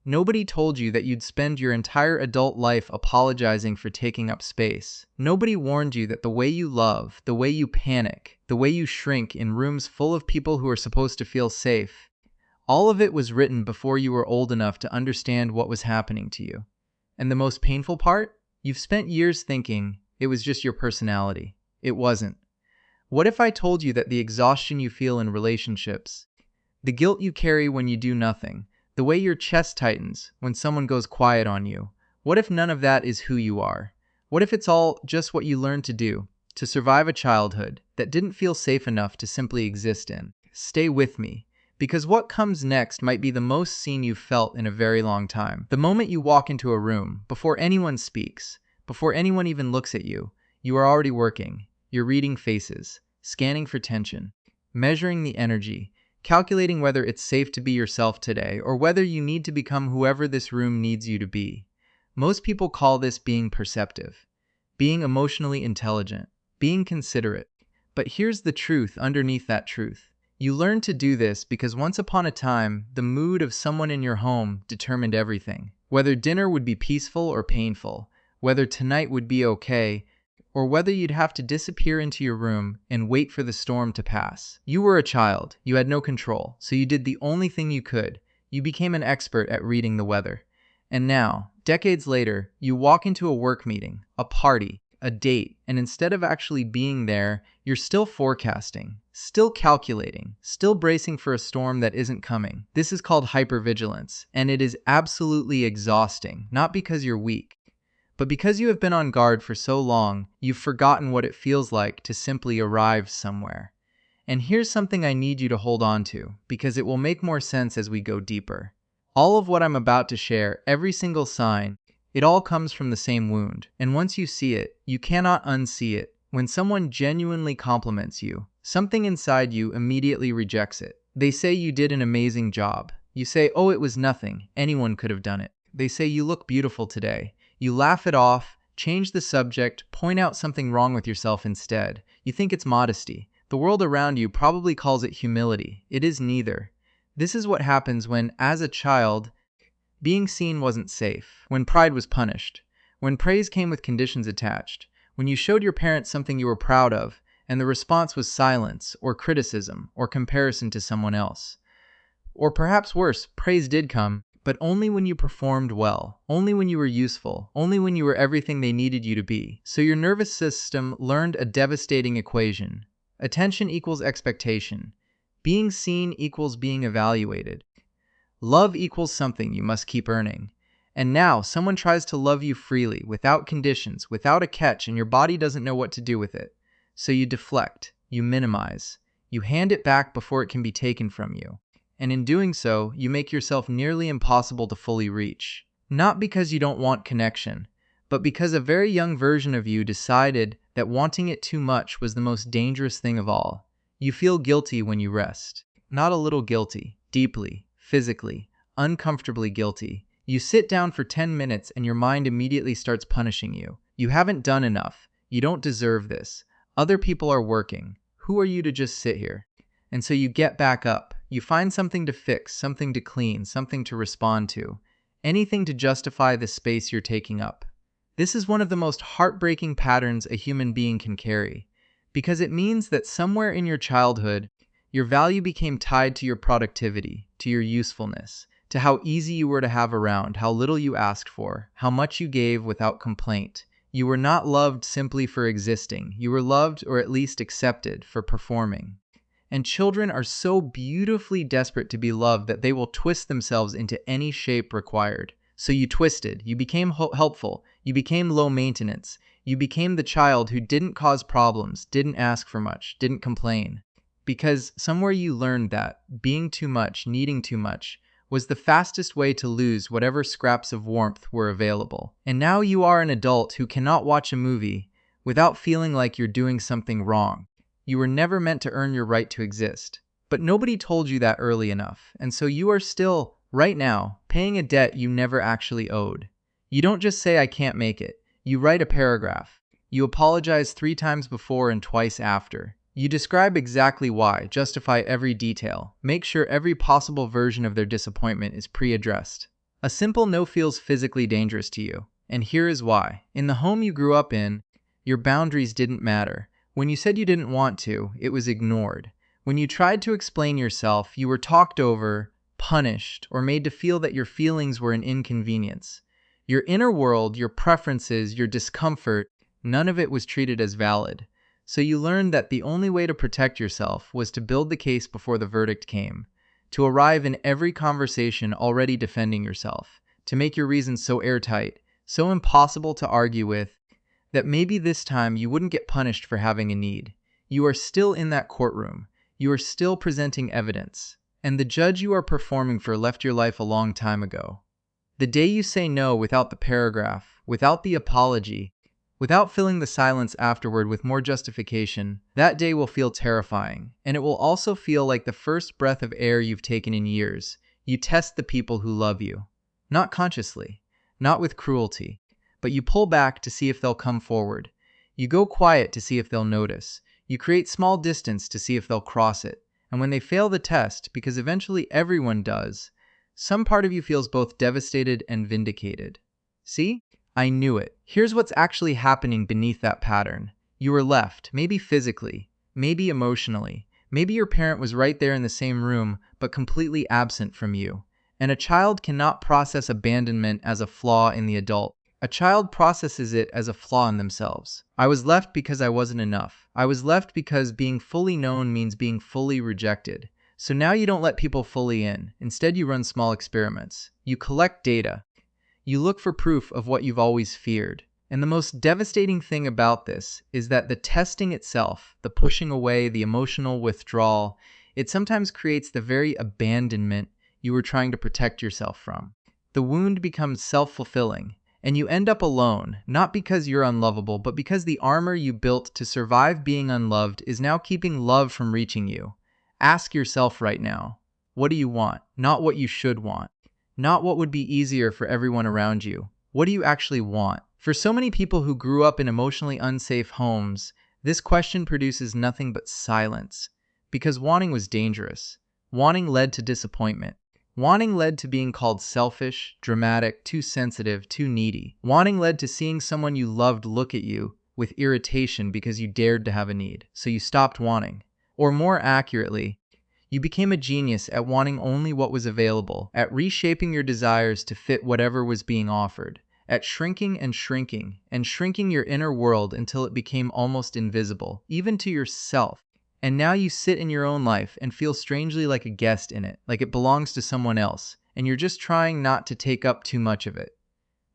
Nobody told you that you'd spend your entire adult life apologizing for taking up space. Nobody warned you that the way you love, the way you panic, the way you shrink in rooms full of people who are supposed to feel safe, all of it was written before you were old enough to understand what was happening to you. And the most painful part? You've spent years thinking it was just your personality. It wasn't. What if I told you that the exhaustion you feel in relationships, the guilt you carry when you do nothing, the way your chest tightens when someone goes quiet on you, what if none of that is who you are? What if it's all just what you learned to do, to survive a childhood that didn't feel safe enough to simply exist in? Stay with me, because what comes next might be the most seen you've felt in a very long time. The moment you walk into a room, before anyone speaks, before anyone even looks at you, you are already working. You're reading faces, scanning for tension, measuring the energy, calculating whether it's safe to be yourself today or whether you need to become whoever this room needs you to be. Most people call this being perceptive, being emotionally intelligent, being considerate. But here's the truth underneath that truth. You learned to do this because once upon a time, the mood of someone in your home determined everything. Whether dinner would be peaceful or painful, whether tonight would be okay, or whether you'd have to disappear into your room and wait for the storm to pass. You were a child, you had no control, so you did the only thing you could. You became an expert at reading the weather. And now, decades later, you walk into a work meeting, a party, a date, and instead of actually being there, you're still forecasting, still calculating, still bracing for a storm that isn't coming. This is called hypervigilance, and it is absolutely exhausting, not because you're weak, but because you have been on guard for so long, you've forgotten what it feels like to simply arrive somewhere. And here's something I need you to hold on to, because it will make more sense as we go deeper. All of what I'm about to share, every single sign, it all comes from the same wound. And once you see it, you cannot unsee it. When someone genuinely compliments you, something inside you immediately rejects it. They say you did an amazing job. You say, oh, it was nothing. Anyone could have done it. They say you look beautiful today. You laugh it off, change the subject, point out something wrong with yourself instead. You think it's modesty. The world around you probably calls it humility. It is neither. This is what happens when, as a child, being seen wasn't safe, when pride was punished, when praise came with conditions attached, when you showed your parents something you were proud of, and the response was silence, or criticism, or comparison to someone else. Or perhaps worse, praise did come, but only when you performed well, only when you were useful, only when you were everything they needed you to be. So your nervous system learned a devastating equation. Attention equals expectation. Being seen equals being evaluated. Love equals something you must keep earning. And now someone tries to love you freely, without conditions, without a catch, and your body doesn't know what to do with it. So you deflect, you minimize, you hand it back before it can be taken from you. And in doing so, you make yourself nearly impossible to fully reach. Not because you don't want connection, but because a very young version of you decided that wanting it too much was the most dangerous thing of all. You feel guilty when you rest. Not a little guilty, deeply, physically, uncomfortably guilty. You sit down for 10 minutes and your mind immediately starts punishing you. You haven't done enough. You don't deserve this. Other people are working. Who are you to just sit here? And so you get back up. You find something to fix, something to clean, something to respond to. Anything to justify the space you're taking up. This is one of the most heartbreaking patterns a human being can carry, because it means that somewhere in your childhood, your value became tied to your productivity, to your usefulness, to how easy you were to have around, how little you asked for, how much you gave without complaint. You were not loved simply for existing. You were loved, or at least accepted, for performing. And children are so beautifully desperate to be loved that they will twist themselves into any shape required. So you twisted, you became helpful, you became low maintenance, you became the child who didn't cause problems, didn't ask for much, didn't complain. Because somewhere you learned that being too much, needing too much, was the fastest way to lose whatever scraps of warmth were available. And now you are an adult who cannot watch a movie without feeling like you're doing something wrong. You were never meant to earn your right to exist. But nobody told you that early enough, and so you are still, right now, paying a debt you never actually owed. You don't just say, I can't make it. You write a paragraph. You apologize 3 times before and twice after. You describe exactly why, justify every detail, make sure every possible version of their disappointment is pre-addressed. A simple no feels physically dangerous to you, and here is why. In the home you grew up in, your boundaries didn't matter. When you said you didn't want to, it was ignored. When you tried to explain yourself, you were talked over, punished, or made to feel that your feelings were an inconvenience. Your inner world, your preferences, your discomfort, none of it was treated as valid. So you learned that the only way to protect yourself was to build the case before the verdict came, to arrive in every conversation already defending yourself, to make your reasons so airtight, so impossible to argue with, that maybe this time you wouldn't get punished for having a need. You are still in that courtroom. You are still presenting evidence. And the judge you are performing for left your life a long time ago. The day you say no without the paragraph, without the apology, without filling the silence afterward with more justification, that day will feel terrifying, and it will also feel like the first breath of air you've taken in years. You test the people who love you. Not consciously, not with cruelty, but you pull back to see if they'll come forward. You go quiet to see if they'll notice. You create small distance to see if they'll cross it. And when they fail the test, because eventually everyone does, some part of you feels both devastated and vindicated. See? I knew it. Here's what's actually happening beneath that pattern. You were left, maybe physically, maybe emotionally. Maybe your parent was right there in the same room, but completely absent from you. And a child cannot process abandonment as a flaw in the adult. A child processes it as a flaw in themselves. I was left because I wasn't enough. I was left because being fully known means being fully rejected. So now you don't let people fully in. Instead, you run small experiments. You collect data. You look for proof of what you've always feared. And the most devastating thing about this is that the testing itself, the pushing away, the emotional withdrawal, it sometimes creates the very abandonment you were trying to protect yourself from. The wound becomes self-fulfilling. And you end up alone, not because you're unlovable, but because the armor you built to survive being unloved is now keeping love from reaching you. Ask yourself right now, what do you want? Not what you should want. Not what would be easier for everyone around you. What do you actually want? For so many people who grew up in emotionally unsafe homes, this question produces nothing but silence. Because wanting was dangerous. Wanting led to disappointment. Wanting led to being called selfish, dramatic, too sensitive, too needy. Wanting led to seeing someone you loved look at you with irritation because you dared to have a need, so you stopped wanting. Or more accurately, you became a genius at wanting only what was available, at reshaping your desires to fit whatever was being offered, at shrinking and shrinking, and shrinking your inner world until it became almost invisible, even to yourself. And now you sit in your own life and feel strangely like a guest in it, like it belongs to someone else, and you're just trying not to take up too much of it.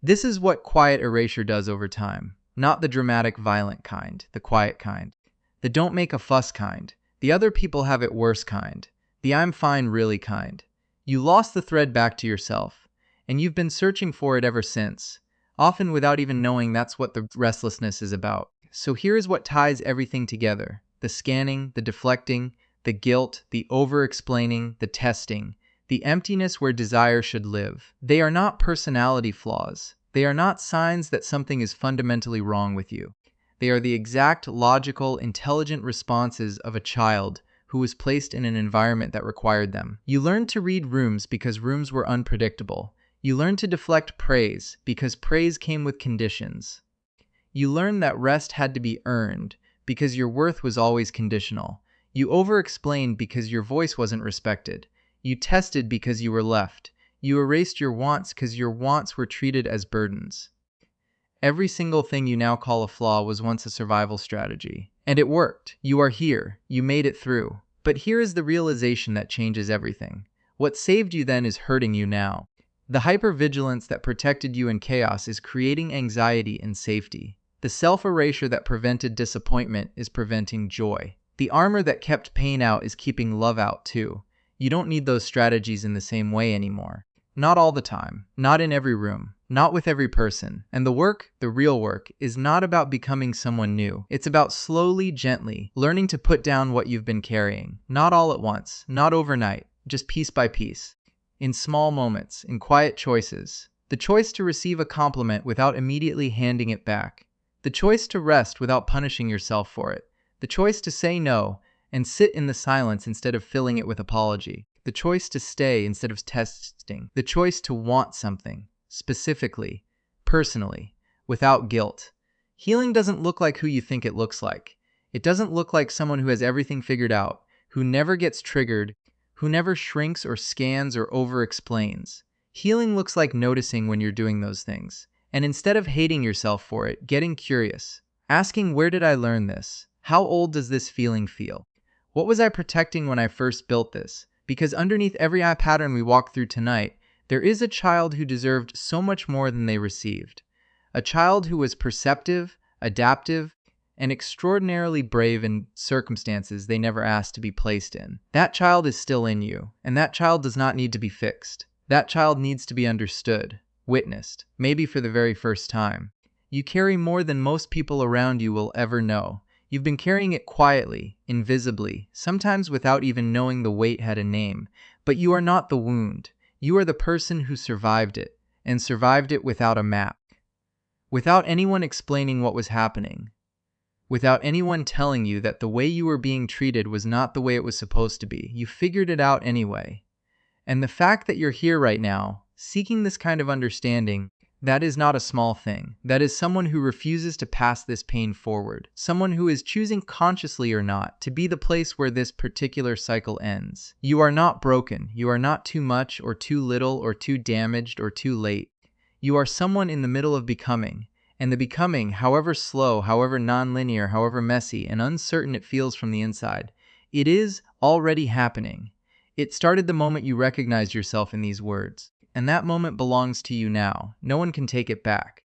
This is what quiet erasure does over time. Not the dramatic, violent kind, the quiet kind. The don't make a fuss kind. The other people have it worse kind. The I'm fine really kind. You lost the thread back to yourself, and you've been searching for it ever since, often without even knowing that's what the restlessness is about. So here is what ties everything together. The scanning, the deflecting, the guilt, the over-explaining, the testing, the emptiness where desire should live. They are not personality flaws. They are not signs that something is fundamentally wrong with you. They are the exact, logical, intelligent responses of a child who was placed in an environment that required them. You learned to read rooms because rooms were unpredictable. You learned to deflect praise because praise came with conditions. You learned that rest had to be earned because your worth was always conditional. You over-explained because your voice wasn't respected. You tested because you were left. You erased your wants because your wants were treated as burdens. Every single thing you now call a flaw was once a survival strategy. And it worked. You are here. You made it through. But here is the realization that changes everything. What saved you then is hurting you now. The hypervigilance that protected you in chaos is creating anxiety in safety. The self-erasure that prevented disappointment is preventing joy. The armor that kept pain out is keeping love out too. You don't need those strategies in the same way anymore. Not all the time. Not in every room. Not with every person. And the work, the real work, is not about becoming someone new. It's about slowly, gently, learning to put down what you've been carrying. Not all at once. Not overnight. Just piece by piece. In small moments. In quiet choices. The choice to receive a compliment without immediately handing it back. The choice to rest without punishing yourself for it. The choice to say no and sit in the silence instead of filling it with apology. the choice to stay instead of testing, the choice to want something, specifically, personally, without guilt. Healing doesn't look like who you think it looks like. It doesn't look like someone who has everything figured out, who never gets triggered, who never shrinks or scans or over-explains. Healing looks like noticing when you're doing those things, and instead of hating yourself for it, getting curious. Asking, where did I learn this? How old does this feeling feel? What was I protecting when I first built this? Because underneath every eye pattern we walk through tonight, there is a child who deserved so much more than they received. A child who was perceptive, adaptive, and extraordinarily brave in circumstances they never asked to be placed in. That child is still in you, and that child does not need to be fixed. That child needs to be understood, witnessed, maybe for the very first time. You carry more than most people around you will ever know. You've been carrying it quietly, invisibly, sometimes without even knowing the weight had a name. But you are not the wound. You are the person who survived it, and survived it without a map. Without anyone explaining what was happening. Without anyone telling you that the way you were being treated was not the way it was supposed to be. You figured it out anyway. And the fact that you're here right now, seeking this kind of understanding, that is not a small thing. That is someone who refuses to pass this pain forward. Someone who is choosing consciously or not to be the place where this particular cycle ends. You are not broken. You are not too much or too little or too damaged or too late. You are someone in the middle of becoming. And the becoming, however slow, however non-linear, however messy and uncertain it feels from the inside, it is already happening. It started the moment you recognized yourself in these words. And that moment belongs to you now. No one can take it back.